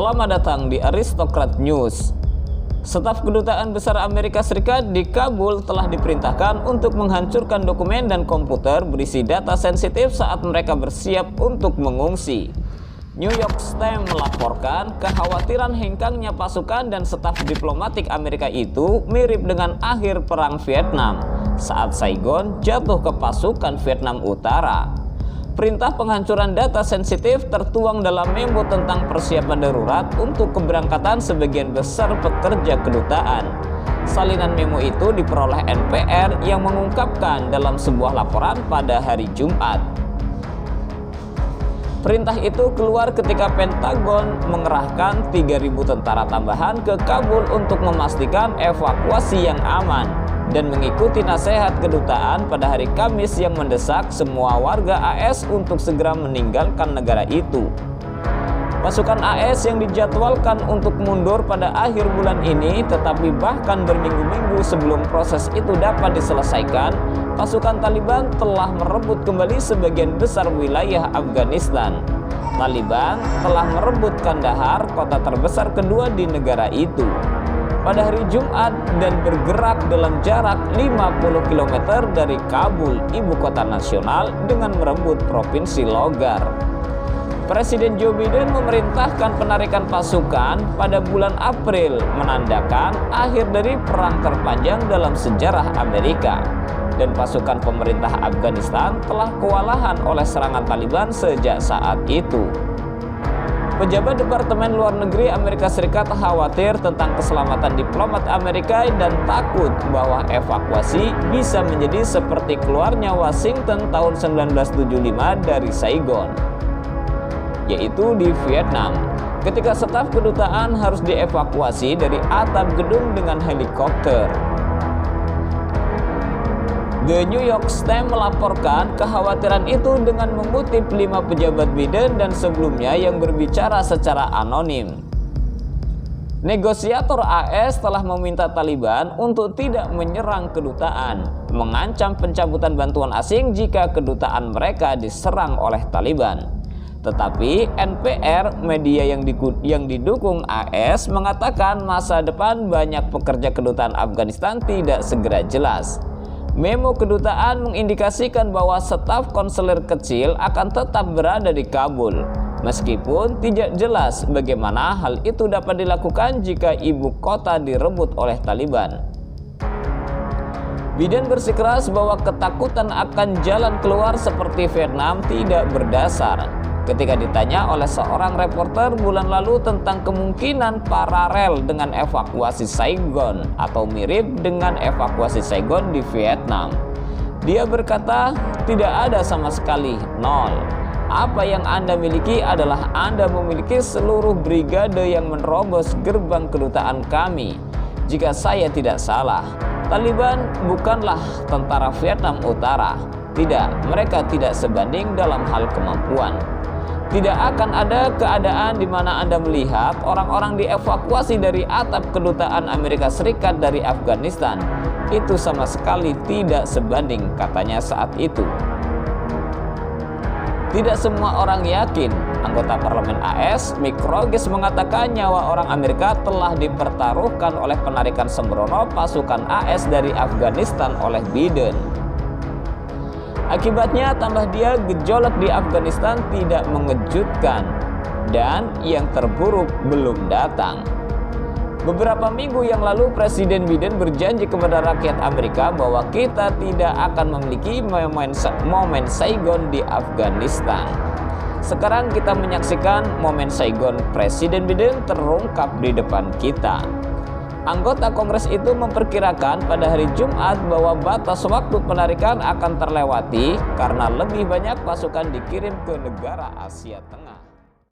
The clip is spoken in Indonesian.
Selamat datang di Aristokrat News. Staf Kedutaan Besar Amerika Serikat di Kabul telah diperintahkan untuk menghancurkan dokumen dan komputer berisi data sensitif saat mereka bersiap untuk mengungsi. New York Times melaporkan kekhawatiran hengkangnya pasukan dan staf diplomatik Amerika itu mirip dengan akhir Perang Vietnam saat Saigon jatuh ke pasukan Vietnam Utara. Perintah penghancuran data sensitif tertuang dalam memo tentang persiapan darurat untuk keberangkatan sebagian besar pekerja kedutaan. Salinan memo itu diperoleh NPR yang mengungkapkan dalam sebuah laporan pada hari Jumat. Perintah itu keluar ketika Pentagon mengerahkan 3.000 tentara tambahan ke Kabul untuk memastikan evakuasi yang aman dan mengikuti nasihat kedutaan pada hari Kamis yang mendesak semua warga AS untuk segera meninggalkan negara itu. Pasukan AS yang dijadwalkan untuk mundur pada akhir bulan ini, tetapi bahkan berminggu-minggu sebelum proses itu dapat diselesaikan, pasukan Taliban telah merebut kembali sebagian besar wilayah Afghanistan. Taliban telah merebut Kandahar, kota terbesar kedua di negara itu, pada hari Jumat dan bergerak dalam jarak 50 km dari Kabul, ibu kota nasional, dengan merebut provinsi Logar. Presiden Joe Biden memerintahkan penarikan pasukan pada bulan April, menandakan akhir dari perang terpanjang dalam sejarah Amerika, dan pasukan pemerintah Afghanistan telah kewalahan oleh serangan Taliban sejak saat itu. Pejabat Departemen Luar Negeri Amerika Serikat khawatir tentang keselamatan diplomat Amerika dan takut bahwa evakuasi bisa menjadi seperti keluarnya Washington tahun 1975 dari Saigon, yaitu di Vietnam, ketika staf kedutaan harus dievakuasi dari atap gedung dengan helikopter. The New York Times melaporkan kekhawatiran itu dengan mengutip 5 pejabat Biden dan sebelumnya yang berbicara secara anonim. Negosiator AS telah meminta Taliban untuk tidak menyerang kedutaan, mengancam pencabutan bantuan asing jika kedutaan mereka diserang oleh Taliban. Tetapi NPR, media yang didukung AS, mengatakan masa depan banyak pekerja kedutaan Afghanistan tidak segera jelas. Memo kedutaan mengindikasikan bahwa staf konseler kecil akan tetap berada di Kabul, meskipun tidak jelas bagaimana hal itu dapat dilakukan jika ibu kota direbut oleh Taliban. Biden bersikeras bahwa ketakutan akan jalan keluar seperti Vietnam tidak berdasar ketika ditanya oleh seorang reporter bulan lalu tentang kemungkinan paralel dengan evakuasi Saigon atau mirip dengan evakuasi Saigon di Vietnam. Dia berkata, tidak ada sama sekali, nol. Apa yang Anda miliki adalah Anda memiliki seluruh brigade yang menerobos gerbang kedutaan kami. Jika saya tidak salah, Taliban bukanlah tentara Vietnam Utara. Tidak, mereka tidak sebanding dalam hal kemampuan. Tidak akan ada keadaan di mana Anda melihat orang-orang dievakuasi dari atap kedutaan Amerika Serikat dari Afghanistan. Itu sama sekali tidak sebanding, katanya saat itu. Tidak semua orang yakin. Anggota parlemen AS, Mick Rogers, mengatakan nyawa orang Amerika telah dipertaruhkan oleh penarikan sembrono pasukan AS dari Afghanistan oleh Biden. Akibatnya, tambah dia, gejolak di Afghanistan tidak mengejutkan dan yang terburuk belum datang. Beberapa minggu yang lalu, Presiden Biden berjanji kepada rakyat Amerika bahwa kita tidak akan memiliki momen Saigon di Afghanistan. Sekarang kita menyaksikan momen Saigon Presiden Biden terungkap di depan kita. Anggota Kongres itu memperkirakan pada hari Jumat bahwa batas waktu penarikan akan terlewati karena lebih banyak pasukan dikirim ke negara Asia Tenggara.